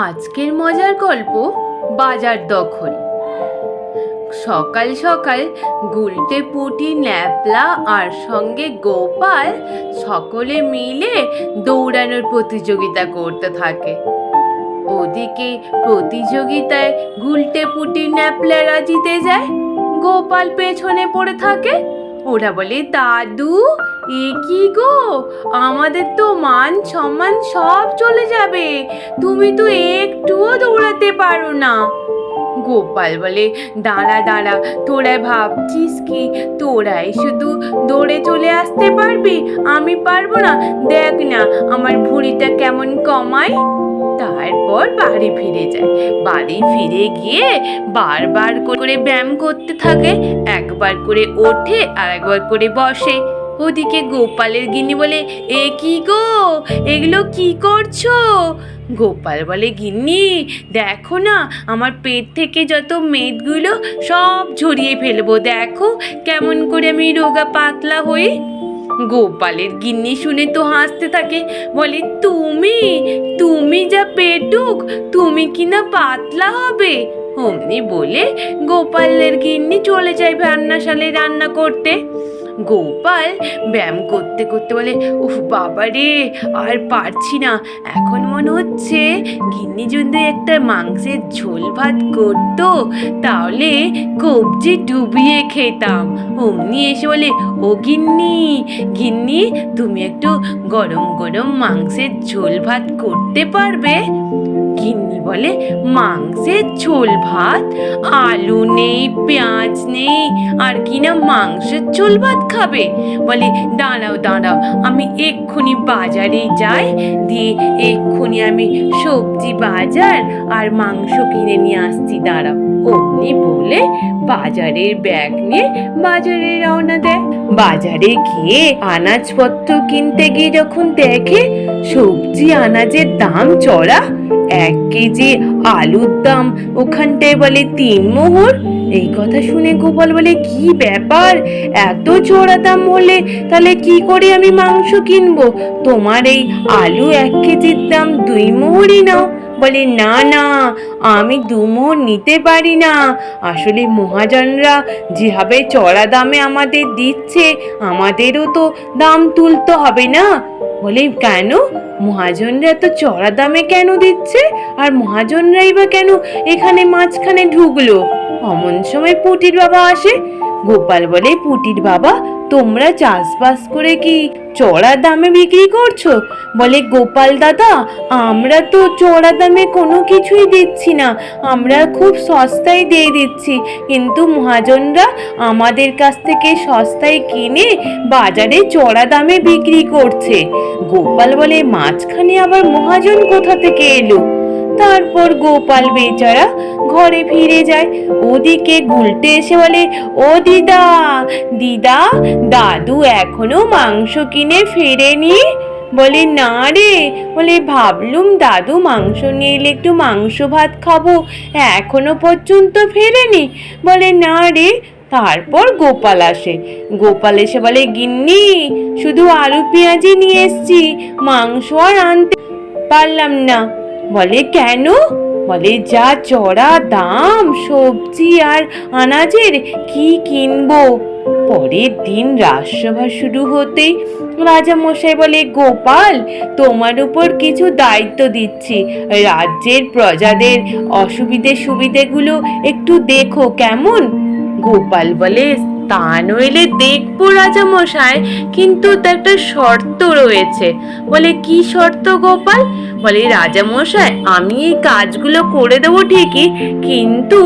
আজকের মজার গল্প বাজার দখল। সকাল সকাল গুলটে পুটি ন্যাপলা আর সঙ্গে গোপাল সকলে মিলে দৌড়ানোর প্রতিযোগিতা করতে থাকে। ওদিকে প্রতিযোগিতায় গুলটে পুটি ন্যাপলারা জিতে যায়, গোপাল পেছনে পড়ে থাকে। ওরা বলে, দাদু এ কি গো, আমাদের তো মান সম্মান সব চলে যাবে, তুমি তো একটুও দৌড়াতে পারো না। গোপাল বলে, দাঁড়া দাঁড়া, তোরা ভাবছিস কি তোরাই শুধু দৌড়ে চলে আসতে পারবি, আমি পারবো না? দেখ না আমার ভুঁড়িটা কেমন কমায়। তারপর বাড়ি ফিরে যায়। বাড়ি ফিরে গিয়ে বারবার করে ব্যায়াম করতে থাকে, একবার করে ওঠে আর একবার করে বসে। ওদিকে গোপালের গিন্নি বলে, এ কি গো, এগুলো কি করছো? গোপাল বলে, গিন্নি দেখো না, আমার পেট থেকে যত মেদগুলো সব ঝরিয়ে ফেলবো, দেখো কেমন করে আমি রোগা পাতলা হই। গোপালের গিন্নি শুনে তো হাসতে থাকে, বলে, তুমি তুমি যা পেটুক, তুমি কিনা পাতলা হবে? অমনি বলে গোপালের গিন্নি চলে যায় রান্নাশালে রান্না করতে। গোপাল ব্যায়াম করতে করতে বলে, উফ বাবা রে, আর পারছি না। এখন মনে হচ্ছে গিন্নি যদি একটা মাংসের ঝোল ভাত করতো, তাহলে কবজি ডুবিয়ে খেতাম। অমনি এসে বলে, ও গিন্নি, গিন্নি তুমি একটু গরম গরম মাংসের ঝোল ভাত করতে পারবে? গিন্নি বলে, মাংসের ঝোল ভাত? আলু নেই, পেঁয়াজ নেই, আর কিনা মাংসের ঝোল ভাত খাবে? বলে, দাঁড়াও দাঁড়াও, আমি এক্ষুনি বাজারে যাই, দিয়ে এক্ষুনি আমি সবজি বাজার আর মাংস কিনে নিয়ে আসছি, দাঁড়াও। অমনি বলে বাজারের ব্যাগ নিয়ে বাজারে রওনা দেয়। বাজারে গিয়ে আনাজপত্র কিনতে গিয়ে যখন দেখে সবজি আনাজের দাম চড়া, 1 কেজি আলুর দাম ওখানটায় বলে 3 মোহর। এই কথা শুনে গোপাল বলে, কি ব্যাপার, এত চড়া দাম হলে তাহলে কি করে আমি মাংস কিনবো? তোমার এই আলু 1 কেজির দাম 2 মোহরই নাও। বলে, না না, আমি 2 মোহর নিতে পারি না, আসলে মহাজনরা যেভাবে চড়া দামে আমাদের দিচ্ছে, আমাদেরও তো দাম তুলতে হবে না। বলে, কেন মহাজনরা এত চড়া দামে কেন দিচ্ছে, আর মহাজনরাই বা কেন এখানে মাঝখানে ঢুকলো? অমন সময় পুটির বাবা আসে। গোপাল বলে, পুটির বাবা, তোমরা চাষবাস করে কি চড়া দামে বিক্রি করছো? বলে, গোপাল দাদা, আমরা তো চড়া দামে কোনো কিছুই দিচ্ছি না, আমরা খুব সস্তায় দিয়ে দিচ্ছি, কিন্তু মহাজনরা আমাদের কাছ থেকে সস্তায় কিনে বাজারে চড়া দামে বিক্রি করছে। গোপাল বলে, মাঝখানে আবার মহাজন কোথা থেকে এলো? তারপর গোপাল বেচারা ঘরে ফিরে যায়। ওদিকে গুলটে এসে বলে, ও দিদা, দিদা, দাদু এখনো মাংস কিনে ফেরেনি? বলে, না রে। বলে, ভাবলুম দাদু মাংস নিয়ে এলে একটু মাংস ভাত খাবো, এখনো পর্যন্ত ফেরেনি। বলে, না রে। তারপর গোপাল আসে। গোপাল এসে বলে, গিন্নি শুধু আলু পেঁয়াজি নিয়ে এসছি, মাংস আর আনতে পারলাম না। বলে, কেন? বলে, যা চড়া দাম সবজি আর আনাজের, কি কিনবো? পরের দিন রাজসভা শুরু হতেই রাজা মশাই বলে, গোপাল, তোমার উপর কিছু দায়িত্ব দিচ্ছি, রাজ্যের প্রজাদের অসুবিধে সুবিধেগুলো একটু দেখো, কেমন? গোপাল বলে, তা নইলে দেখবো রাজা মশাই, কিন্তু তার একটা শর্ত রয়েছে। বলে, কি শর্ত গোপাল? বলে, রাজা মশাই, আমি এই কাজগুলো করে দেবো ঠিকই, কিন্তু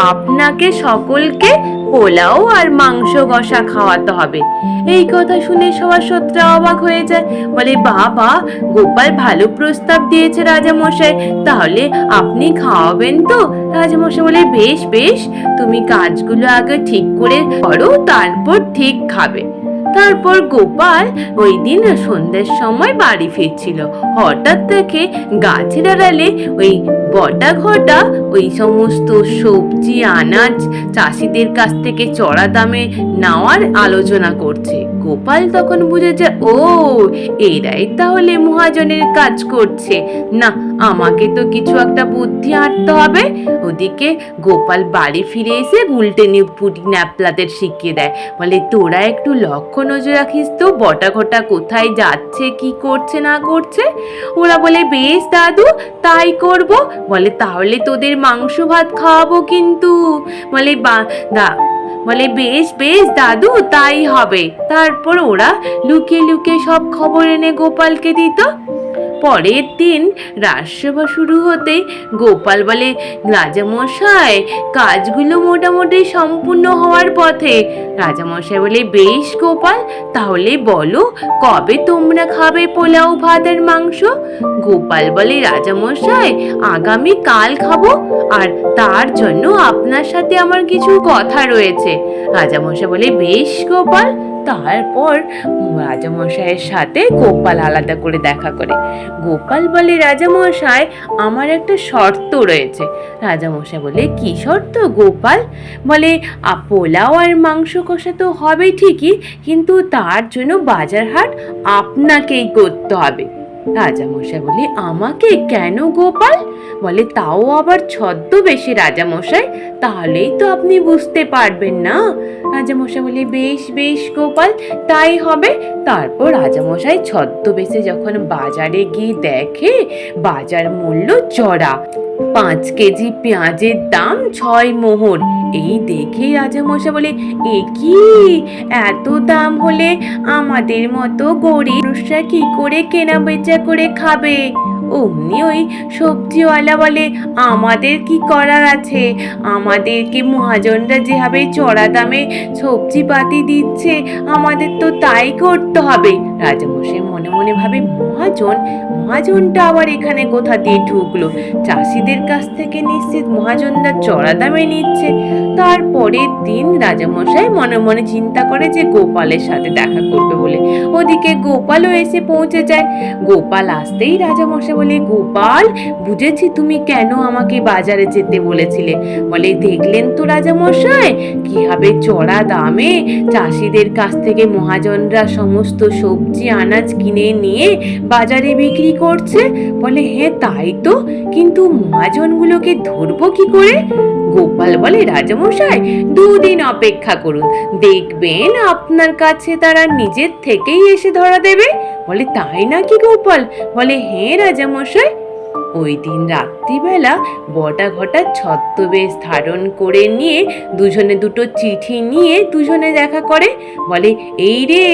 আপনাকে সকলকে পোলাও আর মাংস কষা খাওয়াতে হবে। এই কথা শুনে সভাসদরা অবাক হয়ে যায়। বলে, বাবা, গোপাল ভালো প্রস্তাব দিয়েছে রাজা মশাই, তাহলে আপনি খাওয়াবেন তো? রাজা মশাই বলে, বেশ বেশ, তুমি কাজগুলো আগে ঠিক করে করো, তারপর ঠিক খাবে। তারপর গোপাল ওই দিন সন্ধ্যের সময় বাড়ি ফিরছিল। হঠাৎ দেখে গাছের আড়ালে ওই বটা ঘটা ওই সমস্ত সবজি আনাজ চাষিদের কাছ থেকে চড়া দামে নেওয়ার আলোচনা করছে। গোপাল তখন বুঝেছে, ও এরাই তাহলে মহাজনের কাজ করছে। না, আমাকে তো কিছু একটা বুদ্ধি আনতে হবে। ওদিকে গোপাল বাড়ি ফিরে এসে গুলটে পুটি ন্যাপলাদের শিখিয়ে দেয়, বলে তোরা একটু লক্ষ্য নজর রাখিস তো বটা ঘটা কোথায় যাচ্ছে, কি করছে না করছে। ওরা বলে বেশ দাদু, তাই করব। বলে তাহলে তোদের মাংস ভাত খাওয়াবো কিন্তু। বলে বলে বেশ বেশ দাদু, তাই হবে। তারপর ওরা লুকিয়ে লুকিয়ে সব খবর এনে গোপালকে দিত। পরের দিন রাজসভা শুরু হতেই গোপাল বলে, রাজামশাই কাজগুলো মোটামুটি সম্পূর্ণ হওয়ার পথে। রাজামশাই বলে, বেশ গোপাল, তাহলে বলো কবে তোমরা খাবে পোলাও ভাত আর মাংস? গোপাল বলে, রাজামশাই আগামী কাল খাবো, আর তার জন্য আপনার সাথে আমার কিছু কথা রয়েছে। রাজামশাই বলে, বেশ গোপাল। তারপর রাজামশাইয়ের সাথে গোপাল আলাদা করে দেখা করে। গোপাল বলে, রাজামশাই আমার একটা শর্ত রয়েছে। রাজামশাই বলে, কি শর্ত গোপাল? বলে, পোলাও আর মাংস কষা তো হবে ঠিকই, কিন্তু তার জন্য বাজার হাট আপনাকেই করতে হবে। রাজামশাই বলে, আমাকে কেন গোপাল? বলে, তাও আবার ছদ্মবেশে রাজামশাই, তাহলেই তো আপনি বুঝতে পারবেন না। রাজামশাই বলে, বেশ বেশ গোপাল, তাই হবে। তারপর রাজামশাই ছদ্মবেশে যখন বাজারে গিয়ে দেখে বাজার মূল্য চড়া, 5 কেজি পেঁয়াজের দাম 6 মোহর। এই দেখে রাজামশাই বলে, এ কি, এত দাম হলে আমাদের মতো গরিব মানুষরা কি করে কেনা বেচা করে খাবে? অমনি ওই সবজিওয়ালা বলে, আমাদের কি করার আছে, আমাদেরকে মহাজনরা যেভাবে চড়া দামে সবজি পাতি দিচ্ছে আমাদের তো তাই করতে হবে। রাজামশাই মনে মনে ভাবে, মহাজনটা আবার এখানে কোথা দিয়ে ঢুকলো? চাষিদের কাছ থেকে নিশ্চিত মহাজনরা চড়া দামে নিচ্ছে। তারপরের দিন রাজামশাই মনে মনে চিন্তা করে যে গোপালের সাথে দেখা করবে বলে। ওদিকে গোপালও এসে পৌঁছে যায়। গোপাল আসতেই রাজামশাই বলে, গোপাল বুঝেছি তুমি কেন আমাকে বাজারে যেতে বলেছিলে। বলে, দেখলেন তো রাজামশাই কিভাবে চড়া দামে চাষিদের কাছ থেকে মহাজনরা সমস্ত সবজি আনাজ কিনে নিয়ে বাজারে বিক্রি করছে। বলে, হ্যাঁ তাই তো, কিন্তু মহাজনগুলোকে ধরবো কি করে? গোপাল বলে, রাজামশাই 2 দিন অপেক্ষা করুন, দেখবেন আপনার কাছে তারা নিজের থেকেই এসে ধরা দেবে। বলে, তাই নাকি গোপাল? বলে, হ্যাঁ রাজামশাই। ওই দিন রাত্রিবেলা বটা ঘটা ছদ্মবেশ ধারণ করে নিয়ে দুজনে দুটো চিঠি নিয়ে দুজনে দেখা করে। বলে, এই রে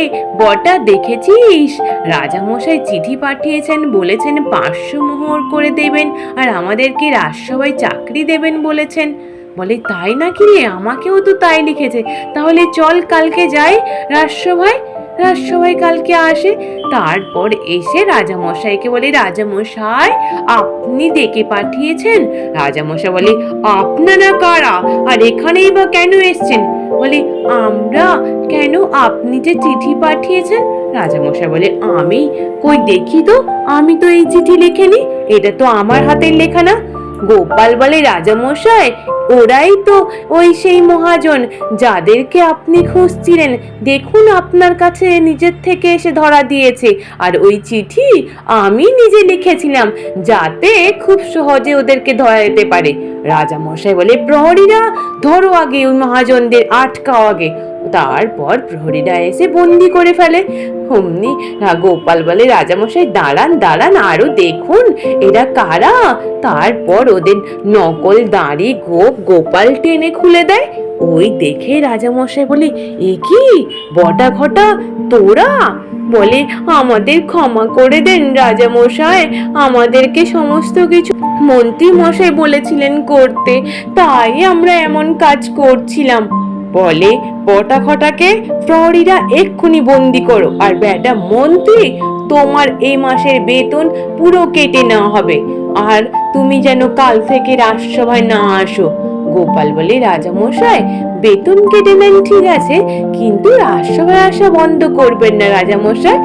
বটা, দেখেছিস রাজামশাই চিঠি পাঠিয়েছেন, বলেছেন 500 মোহর করে দেবেন আর আমাদেরকে রাজসভায় চাকরি দেবেন বলেছেন। বলে, তাই নাকি রে, আমাকেও তো তাই লিখেছে। তাহলে চল কালকে যাই রাজসভায়। রাজসভায় কালকে আসে। তারপর এসে রাজামশাইকে বলে, রাজামশাই আপনি ডেকে পাঠিয়েছেন। রাজামশাই বলে, আপনারা কারা আর এখানেই বা কেন এসছেন? বলে, আমরা কেন, আপনি যে চিঠি পাঠিয়েছেন। রাজামশাই বলে, আমি কই দেখি তো, আমি তো এই চিঠি লিখিনি, এটা তো আমার হাতের লেখা না। গোপাল বলে, রাজামশাই ওরাই তো ওই সেই মহাজন যাদেরকে আপনি খুঁজছিলেন, দেখুন আপনার কাছে নিজের থেকে এসে ধরা দিয়েছে। আর ওই চিঠি আমি নিজে লিখেছিলাম যাতে খুব সহজে ওদেরকে ধরা যেতে পারে। রাজামশাই বলে, প্রহরীরা ধরো আগে ওই মহাজনদের, আটকাও আগে। তারপর প্রহরীরা এসে বন্দি করে ফেলে। অমনি গোপাল বলে, রাজামশাই দাঁড়ান দাঁড়ান, আরো দেখুন এরা কারা। তারপর ওদের নকল দাড়ি গোপ গোপাল টেনে খুলে দেয়। ওই দেখে রাজামশাই বলে, এ কি বটা ঘটা, তোরা? বলে, আমাদের ক্ষমা করে দেন রাজামশাই, আমাদেরকে সমস্ত কিছু মন্ত্রী মশাই বলেছিলেন করতে, তাই আমরা এমন কাজ করছিলাম। বলে, বটা ঘটাকে প্রহরীরা এক্ষুনি বন্দি করো, আর বেটা মন্ত্রী, তোমার এই মাসের বেতন পুরো কেটে নেওয়া হবে, আর তুমি যেন কাল থেকে রাজসভায় না আসো। গোপাল বলে, রাজামশাই বেতন কেটে নেন ঠিক আছে, কিন্তু রাজসভায় আসা বন্ধ করবেন না রাজামশাই।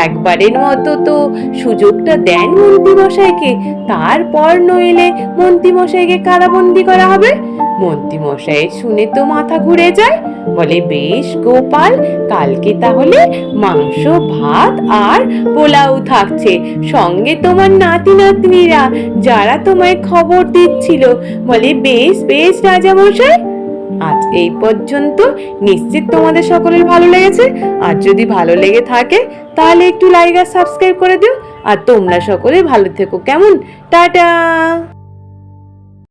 একবারের মতো তো সুযোগটা দেন মন্ত্রীমশাইকে, তারপর নইলে মন্ত্রীমশাইকে কারাবন্দি করা হবে। মন্ত্রীমশাই শুনে তো মাথা ঘুরে যায়, বলে বেশ গোপাল, কালকে তাহলে মাংস ভাত আর পোলাও থাকছে, সঙ্গে তোমার নাতি নাতনিরা যারা তোমায় খবর দিচ্ছিল। বলে বেশ বেশ রাজামশাই। আজ এই পর্যন্ত, নিশ্চিত তোমাদের সকলের ভালো লেগেছে। আর যদি ভালো লেগে থাকে তাহলে একটু লাইক আর সাবস্ক্রাইব করে দিও। আর তোমরা সকলে ভালো থেকো, কেমন? টাটা।